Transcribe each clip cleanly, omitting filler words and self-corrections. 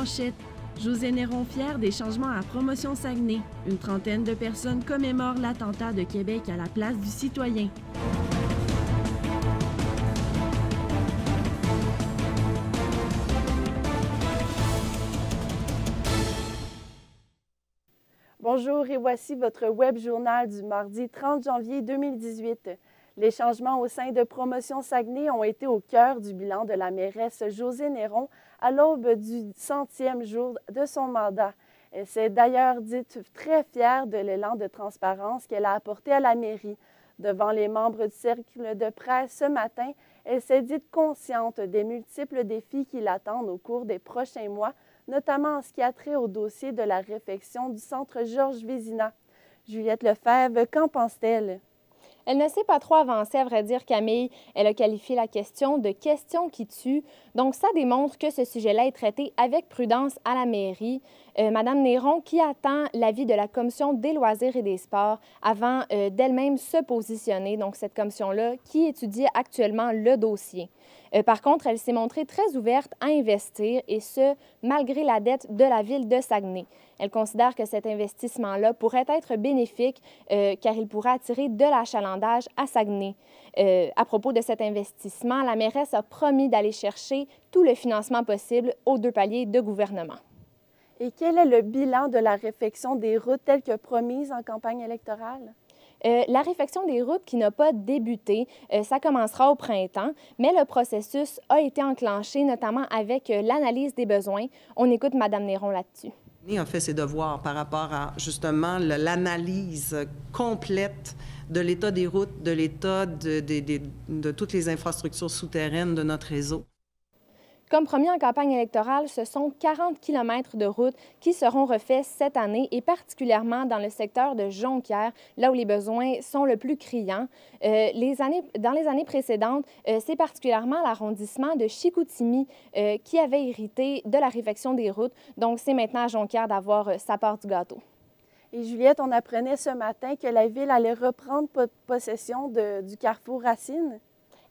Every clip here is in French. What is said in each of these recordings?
manchettes. José Néron fier des changements à Promotion Saguenay. Une trentaine de personnes commémorent l'attentat de Québec à la place du citoyen. Bonjour et voici votre web journal du mardi 30 janvier 2018. Les changements au sein de Promotion Saguenay ont été au cœur du bilan de la mairesse José Néron à l'aube du 100e jour de son mandat. Elle s'est d'ailleurs dite très fière de l'élan de transparence qu'elle a apporté à la mairie. Devant les membres du cercle de presse ce matin, elle s'est dite consciente des multiples défis qui l'attendent au cours des prochains mois, notamment en ce qui a trait au dossier de la réfection du centre Georges Vézina. Juliette Lefebvre, qu'en pense-t-elle? Elle ne s'est pas trop avancée, à vrai dire, Camille. Elle a qualifié la question de « question qui tue ». Donc, ça démontre que ce sujet-là est traité avec prudence à la mairie. Madame Néron, qui attend l'avis de la Commission des loisirs et des sports avant d'elle-même se positionner. Donc, cette commission-là qui étudie actuellement le dossier. Par contre, elle s'est montrée très ouverte à investir, et ce, malgré la dette de la ville de Saguenay. Elle considère que cet investissement-là pourrait être bénéfique car il pourrait attirer de l'achalandage à Saguenay. À propos de cet investissement, la mairesse a promis d'aller chercher tout le financement possible aux 2 paliers de gouvernement. Et quel est le bilan de la réfection des routes telle que promise en campagne électorale? La réfection des routes qui n'a pas débuté, ça commencera au printemps, mais le processus a été enclenché, notamment avec l'analyse des besoins. On écoute Mme Néron là-dessus. A fait ses devoirs par rapport à, justement, l'analyse complète de l'état des routes, de l'état de toutes les infrastructures souterraines de notre réseau. Comme promis en campagne électorale, ce sont 40 km de routes qui seront refaits cette année, et particulièrement dans le secteur de Jonquière, là où les besoins sont le plus criants. Dans les années précédentes, c'est particulièrement l'arrondissement de Chicoutimi qui avait hérité de la réfection des routes. Donc, c'est maintenant à Jonquière d'avoir sa part du gâteau. Et Juliette, on apprenait ce matin que la ville allait reprendre possession du carrefour Racine.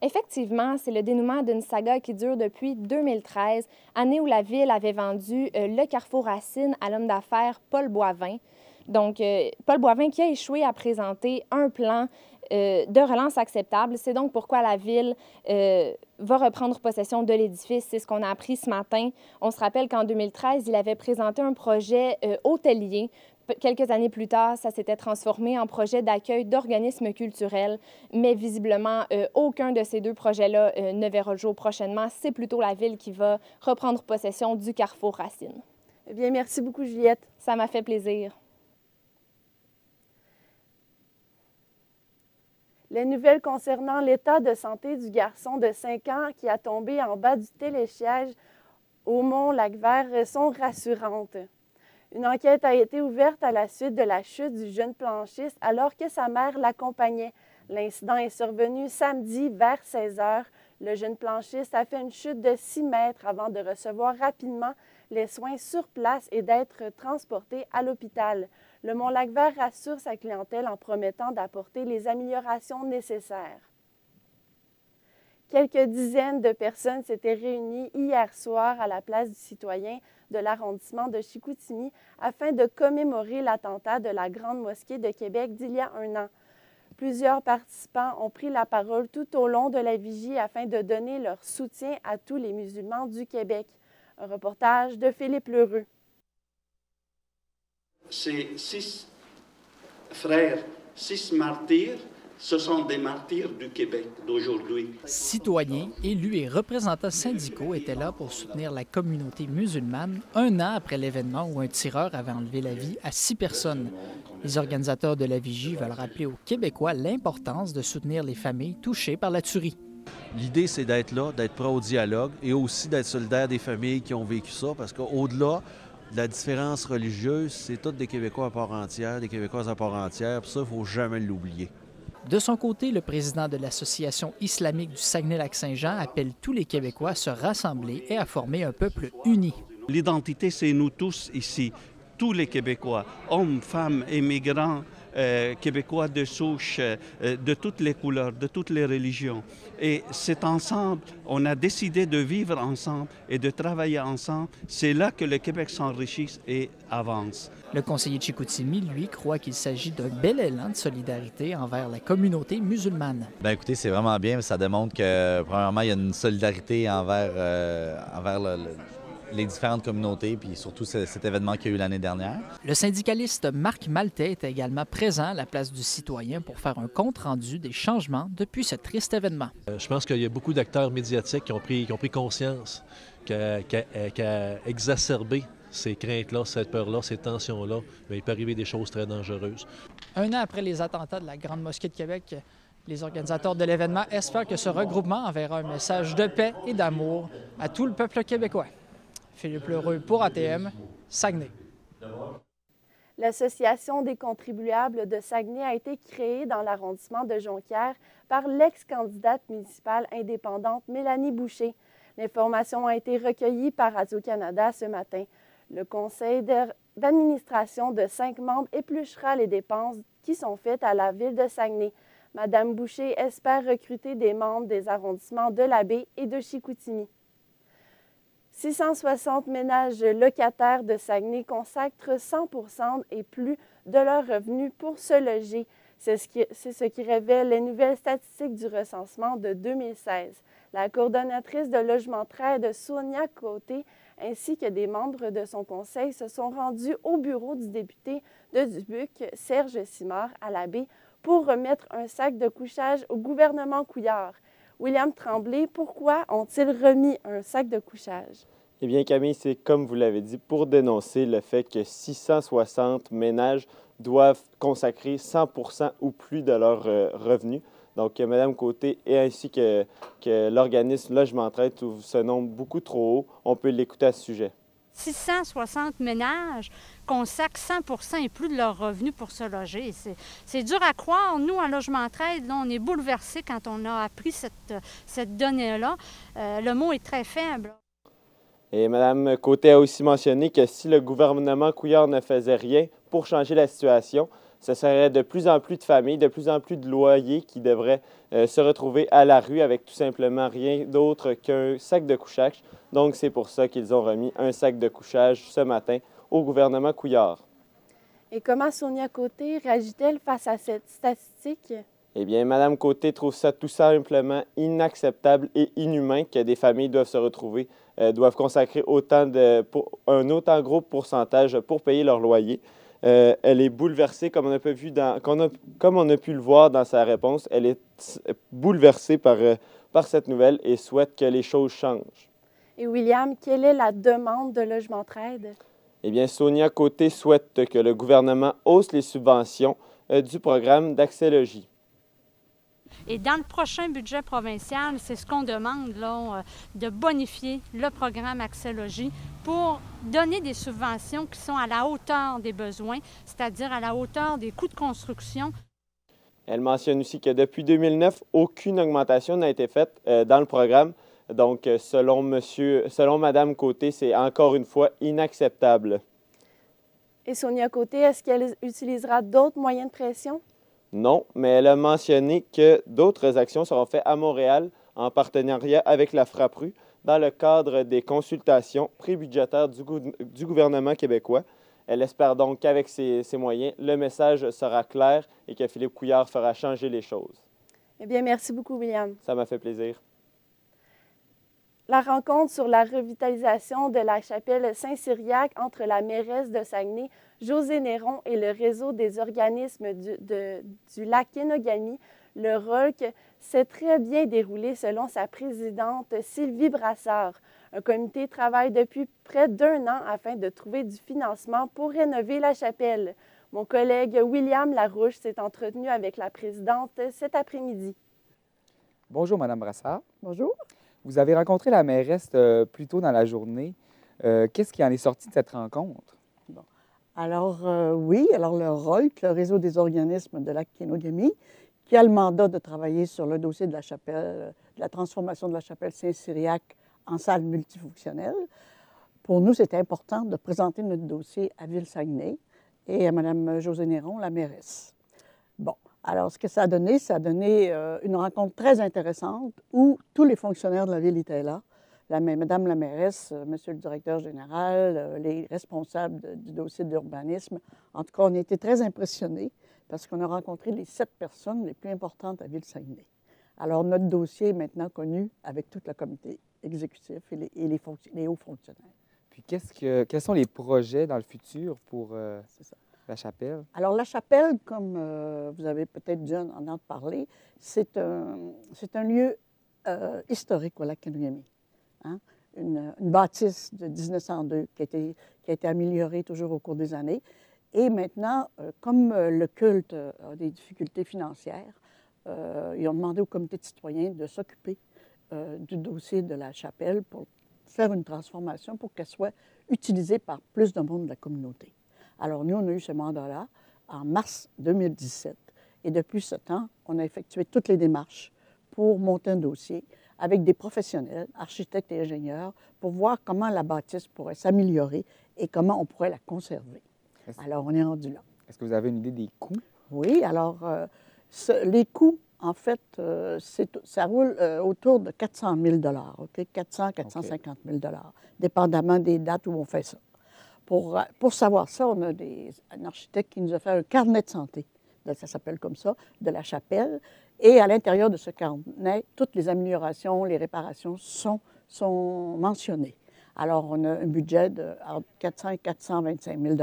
Effectivement, c'est le dénouement d'une saga qui dure depuis 2013, année où la ville avait vendu le carrefour Racine à l'homme d'affaires Paul Boivin. Donc, Paul Boivin qui a échoué à présenter un plan de relance acceptable. C'est donc pourquoi la ville va reprendre possession de l'édifice. C'est ce qu'on a appris ce matin. On se rappelle qu'en 2013, il avait présenté un projet hôtelier. Quelques années plus tard, ça s'était transformé en projet d'accueil d'organismes culturels, mais visiblement, aucun de ces 2 projets-là ne verra le jour prochainement. C'est plutôt la ville qui va reprendre possession du carrefour Racine. Eh bien, merci beaucoup, Juliette. Ça m'a fait plaisir. Les nouvelles concernant l'état de santé du garçon de 5 ans qui a tombé en bas du télésiège au Mont-Lac-Vert sont rassurantes. Une enquête a été ouverte à la suite de la chute du jeune planchiste alors que sa mère l'accompagnait. L'incident est survenu samedi vers 16 h. Le jeune planchiste a fait une chute de 6 mètres avant de recevoir rapidement les soins sur place et d'être transporté à l'hôpital. Le Mont-Lac-Vert rassure sa clientèle en promettant d'apporter les améliorations nécessaires. Quelques dizaines de personnes s'étaient réunies hier soir à la place du citoyen de l'arrondissement de Chicoutimi afin de commémorer l'attentat de la Grande Mosquée de Québec d'il y a 1 an. Plusieurs participants ont pris la parole tout au long de la vigie afin de donner leur soutien à tous les musulmans du Québec. Un reportage de Philippe Lheureux. Ces 6 frères, 6 martyrs, ce sont des martyrs du Québec d'aujourd'hui. Citoyens, élus et représentants syndicaux étaient là pour soutenir la communauté musulmane 1 an après l'événement où un tireur avait enlevé la vie à 6 personnes. Les organisateurs de la vigie veulent rappeler aux Québécois l'importance de soutenir les familles touchées par la tuerie. L'idée, c'est d'être là, d'être prêt au dialogue et aussi d'être solidaire des familles qui ont vécu ça, parce qu'au-delà de la différence religieuse, c'est tous des Québécois à part entière, des Québécoises à part entière, puis ça, il ne faut jamais l'oublier. De son côté, le président de l'Association islamique du Saguenay-Lac-Saint-Jean appelle tous les Québécois à se rassembler et à former un peuple uni. L'identité, c'est nous tous ici, tous les Québécois, hommes, femmes, immigrants, Québécois de souche, de toutes les couleurs, de toutes les religions. Et c'est ensemble, on a décidé de vivre ensemble et de travailler ensemble. C'est là que le Québec s'enrichit et avance. Le conseiller de Chicoutimi, lui, croit qu'il s'agit d'un bel élan de solidarité envers la communauté musulmane. Bien, écoutez, c'est vraiment bien. Ça démontre que, premièrement, il y a une solidarité envers les différentes communautés, puis surtout cet événement qu'il y a eu l'année dernière. Le syndicaliste Marc Maltais était également présent à la place du citoyen pour faire un compte-rendu des changements depuis ce triste événement. Je pense qu'il y a beaucoup d'acteurs médiatiques qui ont pris conscience qu'à exacerber ces craintes-là, cette peur-là, ces tensions-là, bien, il peut arriver des choses très dangereuses. Un an après les attentats de la Grande Mosquée de Québec, les organisateurs de l'événement espèrent que ce regroupement enverra un message de paix et d'amour à tout le peuple québécois. Philippe Lheureux pour ATM, Saguenay. L'Association des contribuables de Saguenay a été créée dans l'arrondissement de Jonquière par l'ex-candidate municipale indépendante Mélanie Boucher. L'information a été recueillie par Radio-Canada ce matin. Le conseil d'administration de 5 membres épluchera les dépenses qui sont faites à la ville de Saguenay. Madame Boucher espère recruter des membres des arrondissements de la Baie et de Chicoutimi. 660 ménages locataires de Saguenay consacrent 100% et plus de leurs revenus pour se loger. C'est ce qui révèle les nouvelles statistiques du recensement de 2016. La coordonnatrice de Logement Trade, Sonia Côté, ainsi que des membres de son conseil se sont rendus au bureau du député de Dubuc, Serge Simard, à la Baie, pour remettre un sac de couchage au gouvernement Couillard. William Tremblay, pourquoi ont-ils remis un sac de couchage? Eh bien, Camille, c'est comme vous l'avez dit, pour dénoncer le fait que 660 ménages doivent consacrer 100% ou plus de leurs revenus. Donc, Mme Côté et ainsi que l'organisme Logement Trade trouvent ce nombre beaucoup trop haut. On peut l'écouter à ce sujet. 660 ménages consacrent 100% et plus de leurs revenus pour se loger. C'est dur à croire. Nous, à Logement Trade, là, on est bouleversés quand on a appris cette donnée-là. Le mot est très faible. Et Mme Côté a aussi mentionné que si le gouvernement Couillard ne faisait rien pour changer la situation, ce serait de plus en plus de familles, de plus en plus de loyers qui devraient se retrouver à la rue avec tout simplement rien d'autre qu'un sac de couchage. Donc, c'est pour ça qu'ils ont remis un sac de couchage ce matin au gouvernement Couillard. Et comment Sonia Côté réagit-elle face à cette statistique? Eh bien, Mme Côté trouve ça tout simplement inacceptable et inhumain que des familles doivent se retrouver, doivent consacrer un autant gros pourcentage pour payer leur loyer. Elle est bouleversée, comme on a pu le voir dans sa réponse. Elle est bouleversée par cette nouvelle et souhaite que les choses changent. Et William, quelle est la demande de Logement Trade? Eh bien, Sonia Côté souhaite que le gouvernement hausse les subventions du programme d'Accès Logis. Et dans le prochain budget provincial, c'est ce qu'on demande, là, de bonifier le programme Accès Logis pour donner des subventions qui sont à la hauteur des besoins, c'est-à-dire à la hauteur des coûts de construction. Elle mentionne aussi que depuis 2009, aucune augmentation n'a été faite dans le programme. Donc, selon Mme Côté, c'est encore une fois inacceptable. Et Sonia Côté, est-ce qu'elle utilisera d'autres moyens de pression? Non, mais elle a mentionné que d'autres actions seront faites à Montréal en partenariat avec la FRAPRU dans le cadre des consultations prébudgétaires du gouvernement québécois. Elle espère donc qu'avec ces moyens, le message sera clair et que Philippe Couillard fera changer les choses. Eh bien, merci beaucoup, William. Ça m'a fait plaisir. La rencontre sur la revitalisation de la chapelle Saint-Cyriaque entre la mairesse de Saguenay, Josée Néron, et le réseau des organismes du lac Kenogami, le ROLC, s'est très bien déroulé selon sa présidente Sylvie Brassard. Un comité travaille depuis près d'1 an afin de trouver du financement pour rénover la chapelle. Mon collègue William Larouche s'est entretenu avec la présidente cet après-midi. Bonjour, Mme Brassard. Bonjour. Vous avez rencontré la mairesse plus tôt dans la journée. Qu'est-ce qui en est sorti de cette rencontre? Bon. Alors, oui, le ROLC, le réseau des organismes de lac Kenogami, qui a le mandat de travailler sur le dossier de la chapelle, de la transformation de la chapelle Saint-Cyriaque en salle multifonctionnelle. Pour nous, c'était important de présenter notre dossier à Ville-Saguenay et à Mme Josée Néron, la mairesse. Alors, ce que ça a donné une rencontre très intéressante où tous les fonctionnaires de la ville étaient là. Madame la mairesse, Monsieur le directeur général, les responsables du dossier d'urbanisme. En tout cas, on a été très impressionnés parce qu'on a rencontré les 7 personnes les plus importantes à Ville-Saguenay. Alors, notre dossier est maintenant connu avec tout le comité exécutif et les hauts fonctionnaires. Puis, quels sont les projets dans le futur pour la chapelle? Alors, la chapelle, comme vous avez peut-être déjà entendu parler, c'est un lieu historique au lac Kenouémie. Hein? Une bâtisse de 1902 qui a été améliorée toujours au cours des années. Et maintenant, comme le culte a des difficultés financières, ils ont demandé au comité de citoyens de s'occuper du dossier de la chapelle pour faire une transformation pour qu'elle soit utilisée par plus de monde de la communauté. Alors, nous, on a eu ce mandat-là en mars 2017. Et depuis ce temps, on a effectué toutes les démarches pour monter un dossier avec des professionnels, architectes et ingénieurs, pour voir comment la bâtisse pourrait s'améliorer et comment on pourrait la conserver. Alors, on est rendu là. Est-ce que vous avez une idée des coûts? Oui, alors, les coûts, en fait, ça roule autour de 400 000 OK? 450 000 dépendamment des dates où on fait ça. Pour savoir ça, on a un architecte qui nous a fait un carnet de santé, ça s'appelle comme ça, de la chapelle. Et à l'intérieur de ce carnet, toutes les améliorations, les réparations sont mentionnées. Alors, on a un budget de entre 400 et 425 000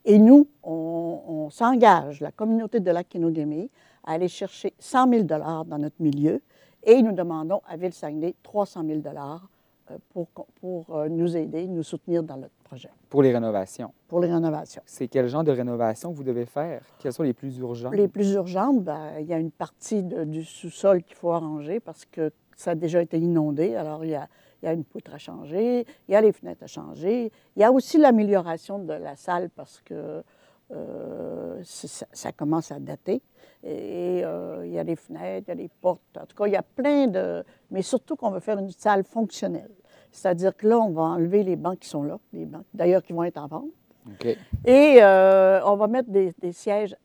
Et nous, on s'engage, la communauté de Lac-Kenouémie, à aller chercher 100 000 dans notre milieu. Et nous demandons à Ville-Saguenay 300 000 pour nous aider, nous soutenir dans notre projet. Pour les rénovations? Pour les rénovations. C'est quel genre de rénovation que vous devez faire? Quelles sont les plus urgentes? Les plus urgentes, il y a une partie du sous-sol qu'il faut arranger parce que ça a déjà été inondé. Alors, il y a une poutre à changer, il y a les fenêtres à changer. Il y a aussi l'amélioration de la salle parce que ça commence à dater. Et il y a les fenêtres, il y a les portes. En tout cas, il y a plein de... Mais surtout qu'on veut faire une salle fonctionnelle. C'est-à-dire que là, on va enlever les bancs qui sont là, les bancs, d'ailleurs, qui vont être en vente. Okay. Et on va mettre des sièges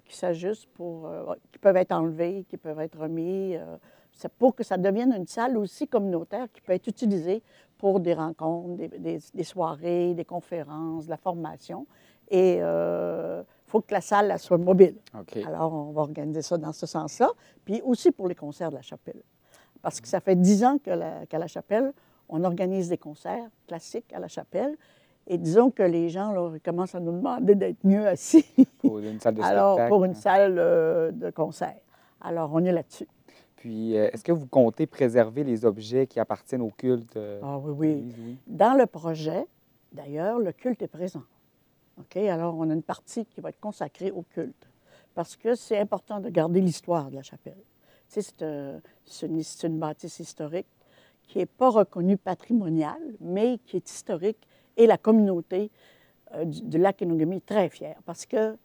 qui s'ajustent, qui peuvent être enlevés, qui peuvent être remis, pour que ça devienne une salle aussi communautaire qui peut être utilisée pour des rencontres, des soirées, des conférences, de la formation. Et il faut que la salle elle soit mobile. Okay. Alors, on va organiser ça dans ce sens-là. Puis aussi pour les concerts de la chapelle. Parce que ça fait 10 ans qu'à la chapelle, on organise des concerts classiques à la chapelle. Et disons que les gens là, commencent à nous demander d'être mieux assis. Pour une salle de Alors, spectacle. pour une salle de concert. Alors, on est là-dessus. Puis, est-ce que vous comptez préserver les objets qui appartiennent au culte? Ah oui. Dans le projet, d'ailleurs, le culte est présent. OK? Alors, on a une partie qui va être consacrée au culte. Parce que c'est important de garder l'histoire de la chapelle. Tu sais, c'est une bâtisse historique qui n'est pas reconnue patrimoniale, mais qui est historique. Et la communauté du Lac-Kenouémie est très fière. Parce que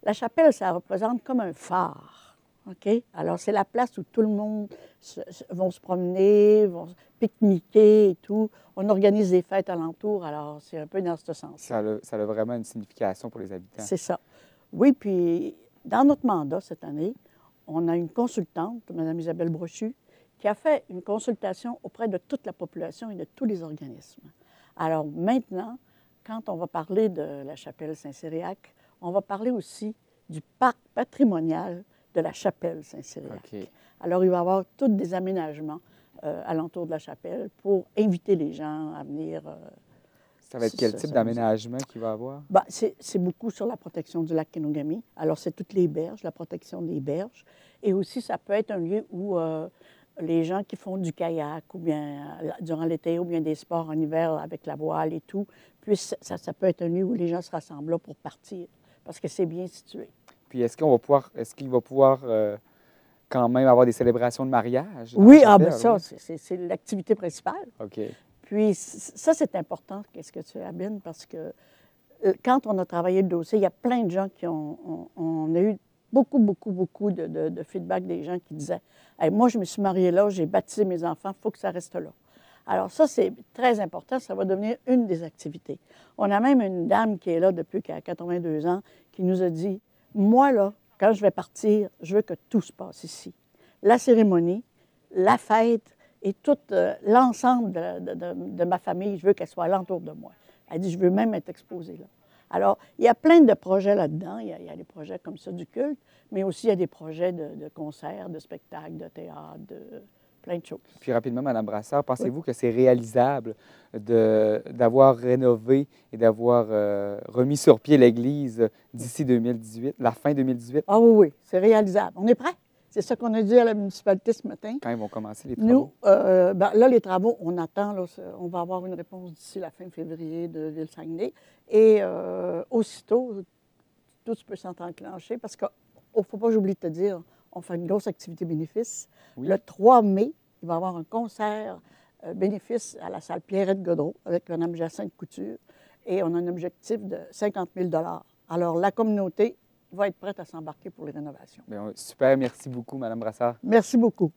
la chapelle, ça représente comme un phare. OK? Alors, c'est la place où tout le monde vont se promener, vont pique-niquer et tout. On organise des fêtes alentour, alors c'est un peu dans ce sens. Ça a vraiment une signification pour les habitants. C'est ça. Oui, puis dans notre mandat cette année, on a une consultante, Mme Isabelle Brochu, qui a fait une consultation auprès de toute la population et de tous les organismes. Alors maintenant, quand on va parler de la chapelle Saint-Cyriaque, on va parler aussi du parc patrimonial de la chapelle Saint-Cyriaque. Okay. Alors, il va y avoir tous des aménagements alentour de la chapelle pour inviter les gens à venir. Ça va être quel type d'aménagement qu'il va y avoir? Bien, c'est beaucoup sur la protection du lac Kenouémie. Alors, c'est toutes les berges, la protection des berges. Et aussi, ça peut être un lieu où les gens qui font du kayak, ou bien durant l'été, ou bien des sports en hiver avec la voile et tout, puis ça peut être un lieu où les gens se rassemblent là pour partir, parce que c'est bien situé. Puis est-ce qu'il va pouvoir quand même avoir des célébrations de mariage? Oui, ça, c'est l'activité principale. OK. Puis ça, c'est important, qu'est-ce que tu abines, parce que quand on a travaillé le dossier, il y a plein de gens qui on a eu beaucoup de feedback des gens qui disaient hey, « Moi, je me suis mariée là, j'ai baptisé mes enfants, il faut que ça reste là. » Alors ça, c'est très important, ça va devenir une des activités. On a même une dame qui est là depuis qu'elle a 82 ans qui nous a dit « Moi, là, quand je vais partir, je veux que tout se passe ici. La cérémonie, la fête et tout l'ensemble de ma famille, je veux qu'elle soit alentour de moi. Elle dit, je veux même être exposée là. Alors, il y a plein de projets là-dedans. Il y a des projets comme ça du culte, mais aussi il y a des projets de concerts, de spectacles, de théâtre, de plein de choses. Puis rapidement, Mme Brassard, pensez-vous que c'est réalisable d'avoir rénové et d'avoir remis sur pied l'Église d'ici 2018, la fin 2018? Ah oui, oui, c'est réalisable. On est prêt? C'est ça qu'on a dit à la municipalité ce matin. Quand ils vont commencer les travaux? Nous, là, les travaux, on attend. Là, on va avoir une réponse d'ici la fin février de Ville-Saguenay. Et aussitôt, tout peut s'enclencher parce qu'il ne faut pas que j'oublie de te dire, on fait une grosse activité bénéfice. Oui. Le 3 mai, il va y avoir un concert bénéfice à la salle Pierrette-Godreau avec Mme Jacinthe Couture. Et on a un objectif de 50 000 $. Alors, la communauté va être prête à s'embarquer pour les rénovations. Bien, super, merci beaucoup, Mme Brassard. Merci beaucoup.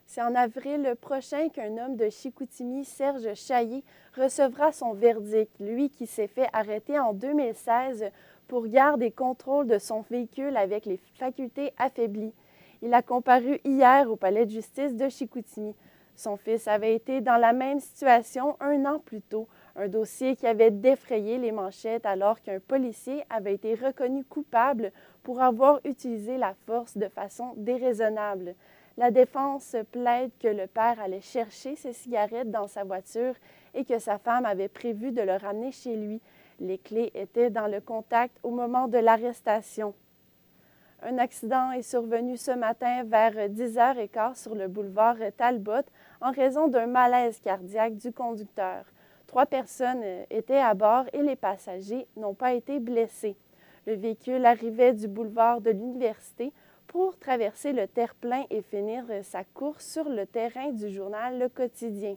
C'est en avril prochain qu'un homme de Chicoutimi, Serge Chaillé, recevra son verdict, lui qui s'est fait arrêter en 2016 pour garde et contrôle de son véhicule avec les facultés affaiblies. Il a comparu hier au palais de justice de Chicoutimi. Son fils avait été dans la même situation 1 an plus tôt, un dossier qui avait défrayé les manchettes alors qu'un policier avait été reconnu coupable pour avoir utilisé la force de façon déraisonnable. La défense plaide que le père allait chercher ses cigarettes dans sa voiture et que sa femme avait prévu de le ramener chez lui. Les clés étaient dans le contact au moment de l'arrestation. Un accident est survenu ce matin vers 10h15 sur le boulevard Talbot en raison d'un malaise cardiaque du conducteur. 3 personnes étaient à bord et les passagers n'ont pas été blessés. Le véhicule arrivait du boulevard de l'Université pour traverser le terre-plein et finir sa course sur le terrain du journal Le Quotidien.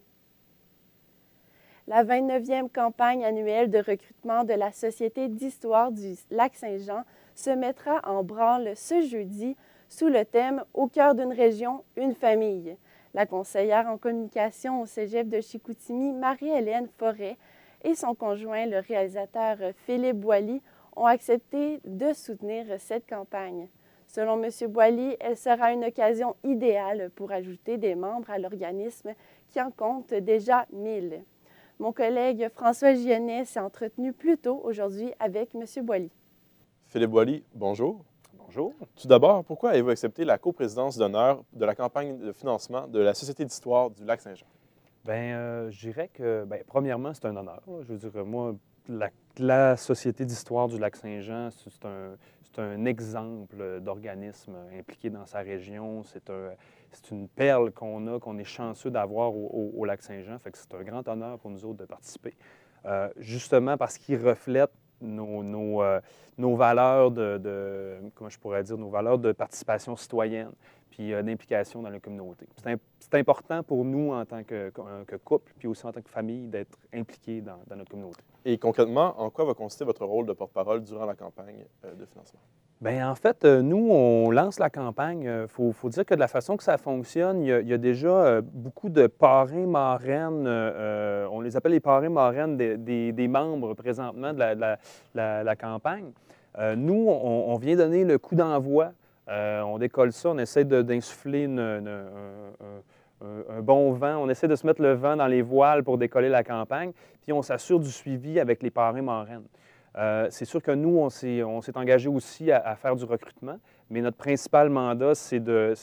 La 29e campagne annuelle de recrutement de la Société d'histoire du Lac-Saint-Jean se mettra en branle ce jeudi sous le thème « Au cœur d'une région, une famille ». La conseillère en communication au cégep de Chicoutimi, Marie-Hélène Forêt, et son conjoint, le réalisateur Philippe Boilly, ont accepté de soutenir cette campagne. Selon M. Boilly, elle sera une occasion idéale pour ajouter des membres à l'organisme qui en compte déjà 1000. Mon collègue François Gionnet s'est entretenu plus tôt aujourd'hui avec M. Boilly. Philippe Boilly, bonjour. Bonjour. Tout d'abord, pourquoi avez-vous accepté la coprésidence d'honneur de la campagne de financement de la Société d'histoire du Lac-Saint-Jean? Bien, je dirais que, premièrement, c'est un honneur. Je veux dire, moi, la Société d'histoire du Lac-Saint-Jean, c'est un exemple d'organisme impliqué dans sa région. C'est une perle qu'on est chanceux d'avoir au Lac-Saint-Jean. Fait que c'est un grand honneur pour nous autres de participer. Justement parce qu'il reflète nos valeurs comment je pourrais dire, nos valeurs de participation citoyenne puis d'implication dans la communauté. C'est important pour nous en tant que couple puis aussi en tant que famille d'être impliqués dans notre communauté. Et concrètement, en quoi va consister votre rôle de porte-parole durant la campagne de financement? Bien, en fait, nous, on lance la campagne. Il faut dire que de la façon que ça fonctionne, il y a déjà beaucoup de parrains, marraines. On les appelle les parrains, marraines des membres présentement de la campagne. Nous, on vient donner le coup d'envoi. On décolle ça, on essaie d'insuffler un bon vent. On essaie de se mettre le vent dans les voiles pour décoller la campagne. Puis on s'assure du suivi avec les parrains, marraines. C'est sûr que nous, on s'est engagé aussi à faire du recrutement, mais notre principal mandat, c'est de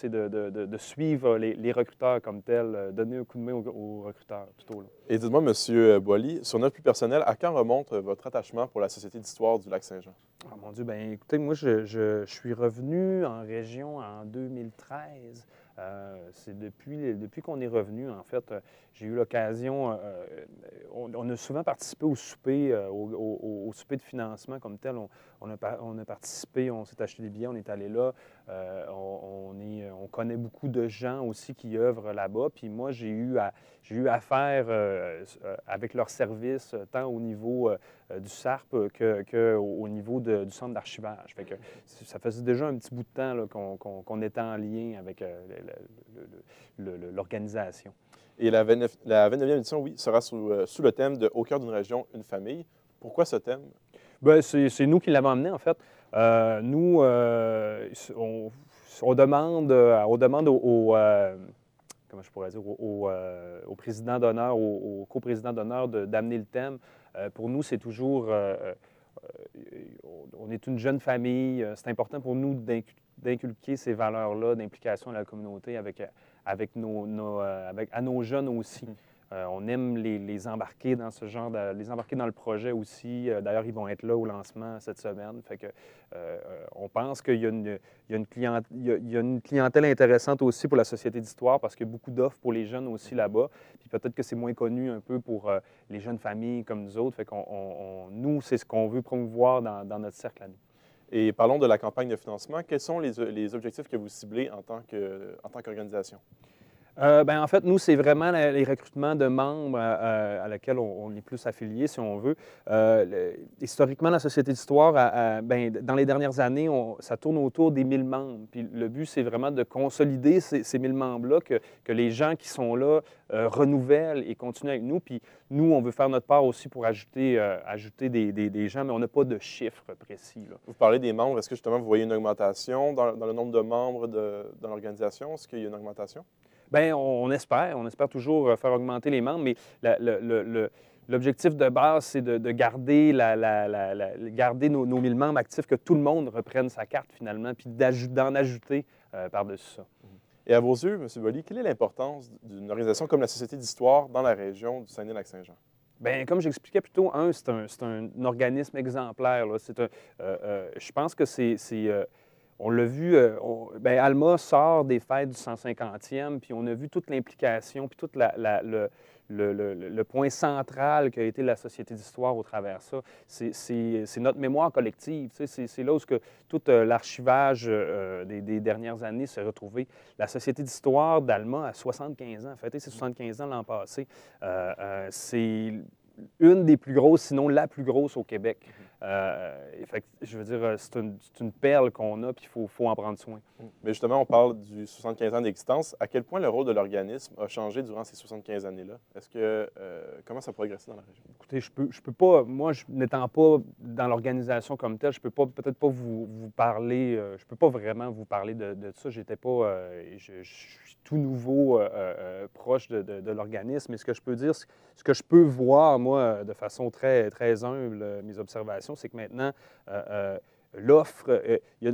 suivre les recruteurs comme tels, donner un coup de main aux recruteurs plutôt. Là. Et dites-moi, M. Boilly, sur notre plus personnel, à quand remonte votre attachement pour la Société d'histoire du Lac-Saint-Jean? Oh, mon Dieu, bien écoutez, moi, je suis revenu en région en 2013. C'est depuis qu'on est revenu, en fait, j'ai eu l'occasion, on a souvent participé au souper, au souper de financement comme tel. On a participé, on s'est acheté des billets, on est allé là. On connaît beaucoup de gens aussi qui œuvrent là-bas. Puis moi, j'ai eu affaire avec leurs services, tant au niveau du SARP qu'au niveau du centre d'archivage. Fait que ça faisait déjà un petit bout de temps qu'on était en lien avec l'organisation. Et la 29e édition, oui, sera sous le thème de « Au cœur d'une région, une famille ». Pourquoi ce thème? Bien, c'est nous qui l'avons amené, en fait. Nous, on demande comment je pourrais dire, au président d'honneur, au coprésident d'honneur d'amener le thème. Pour nous, c'est toujours, on est une jeune famille, c'est important pour nous d'inculquer ces valeurs-là, d'implication de la communauté à nos jeunes aussi. On aime les embarquer dans ce genre, les embarquer dans le projet aussi. D'ailleurs, ils vont être là au lancement cette semaine. Fait que, on pense qu'il y a une clientèle intéressante aussi pour la Société d'histoire parce qu'il y a beaucoup d'offres pour les jeunes aussi là-bas. Puis peut-être que c'est moins connu un peu pour les jeunes familles comme nous autres. Fait nous, c'est ce qu'on veut promouvoir dans notre cercle à nous. Et parlons de la campagne de financement. Quels sont les objectifs que vous ciblez en tant qu'organisation? En fait, nous, c'est vraiment les recrutements de membres à laquelle on est plus affilié, si on veut. Historiquement, la Société d'histoire, dans les dernières années, ça tourne autour des 1000 membres. Puis le but, c'est vraiment de consolider ces 1000 membres-là, que les gens qui sont là renouvellent et continuent avec nous. Puis nous, on veut faire notre part aussi pour ajouter des gens, mais on n'a pas de chiffres précis, là. Vous parlez des membres. Est-ce que justement, vous voyez une augmentation dans le nombre de membres dans l'organisation? Est-ce qu'il y a une augmentation? Bien, on espère toujours faire augmenter les membres, mais l'objectif de base, c'est de garder, garder nos 1000 membres actifs, que tout le monde reprenne sa carte finalement, puis d'en ajouter par-dessus ça. Et à vos yeux, M. Boily, quelle est l'importance d'une organisation comme la Société d'histoire dans la région du Saguenay-Lac-Saint-Jean? Bien, comme j'expliquais plus tôt, c'est un organisme exemplaire, là. Je pense que on l'a vu, Alma sort des fêtes du 150e, puis on a vu toute l'implication, puis tout le point central qu'a été la Société d'histoire au travers de ça. C'est notre mémoire collective. C'est là où tout l'archivage des dernières années s'est retrouvé. La Société d'histoire d'Alma a 75 ans, a fêté ses 75 ans l'an passé. C'est une des plus grosses, sinon la plus grosse au Québec. Je veux dire, c'est une perle qu'on a, puis il faut en prendre soin. Mais justement, on parle du 75 ans d'existence. À quel point le rôle de l'organisme a changé durant ces 75 années-là? Comment ça a progressé dans la région? Écoutez, je peux pas, moi, n'étant pas dans l'organisation comme telle, je peux peut-être pas vous parler, je peux pas vraiment vous parler de ça. J'étais pas, je suis tout nouveau proche de l'organisme. Mais ce que je peux dire, ce que je peux voir, moi, de façon très, très humble, mes observations, c'est que maintenant, l'offre,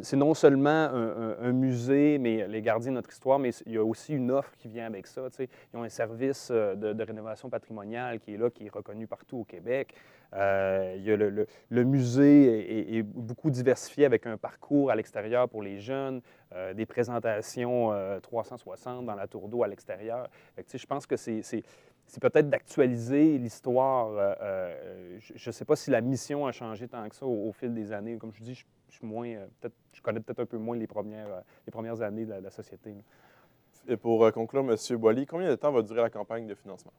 c'est non seulement un musée, mais les gardiens de notre histoire, mais il y a aussi une offre qui vient avec ça. Ils ont un service de rénovation patrimoniale qui est là, qui est reconnu partout au Québec. Il y a le musée est beaucoup diversifié avec un parcours à l'extérieur pour les jeunes, des présentations 360 dans la tour d'eau à l'extérieur. Je pense que c'est peut-être d'actualiser l'histoire. Je ne sais pas si la mission a changé tant que ça au fil des années. Comme je dis, je connais peut-être un peu moins les premières années de la société. Et pour conclure, M. Boily, combien de temps va durer la campagne de financement?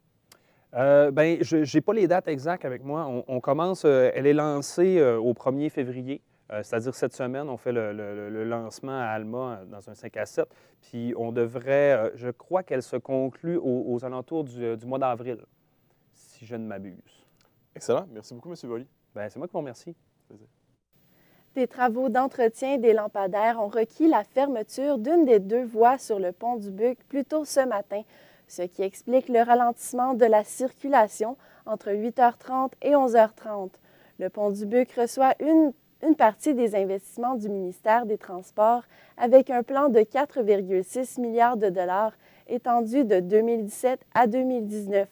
Je n'ai pas les dates exactes avec moi. On commence, elle est lancée au 1er février. C'est-à-dire cette semaine, on fait le lancement à Alma dans un 5 à 7. Puis on devrait, je crois qu'elle se conclut aux alentours du mois d'avril, si je ne m'abuse. Excellent. Merci beaucoup, M. Boily. C'est moi qui vous remercie. Des travaux d'entretien des lampadaires ont requis la fermeture d'une des 2 voies sur le pont du Buc plus tôt ce matin, ce qui explique le ralentissement de la circulation entre 8h30 et 11h30. Le pont du Buc reçoit une partie des investissements du ministère des Transports avec un plan de 4,6 milliards de dollars étendu de 2017 à 2019.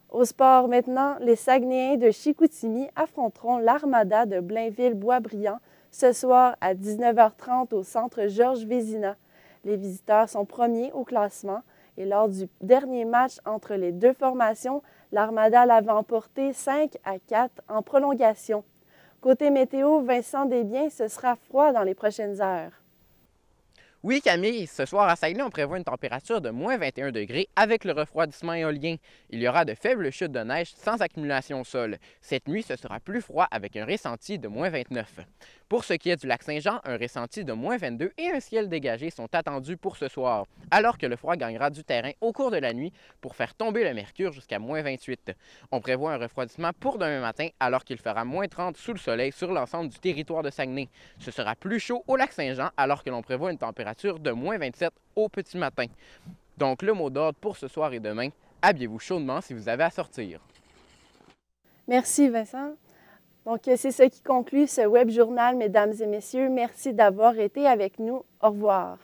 Au sport maintenant, les Saguenayens de Chicoutimi affronteront l'Armada de Blainville-Boisbriand ce soir à 19h30 au centre Georges Vézina. Les visiteurs sont premiers au classement et lors du dernier match entre les 2 formations, l'Armada l'avait emporté 5-4 en prolongation. Côté météo, Vincent Desbiens, ce sera froid dans les prochaines heures. Oui, Camille, ce soir à Saguenay, on prévoit une température de moins 21 degrés avec le refroidissement éolien. Il y aura de faibles chutes de neige sans accumulation au sol. Cette nuit, ce sera plus froid avec un ressenti de moins 29. Pour ce qui est du lac Saint-Jean, un ressenti de moins 22 et un ciel dégagé sont attendus pour ce soir, alors que le froid gagnera du terrain au cours de la nuit pour faire tomber le mercure jusqu'à moins 28. On prévoit un refroidissement pour demain matin, alors qu'il fera moins 30 sous le soleil sur l'ensemble du territoire de Saguenay. Ce sera plus chaud au lac Saint-Jean, alors que l'on prévoit une température de moins 27 au petit matin. Donc le mot d'ordre pour ce soir et demain, habillez-vous chaudement si vous avez à sortir. Merci Vincent. Donc c'est ce qui conclut ce web journal, mesdames et messieurs. Merci d'avoir été avec nous. Au revoir.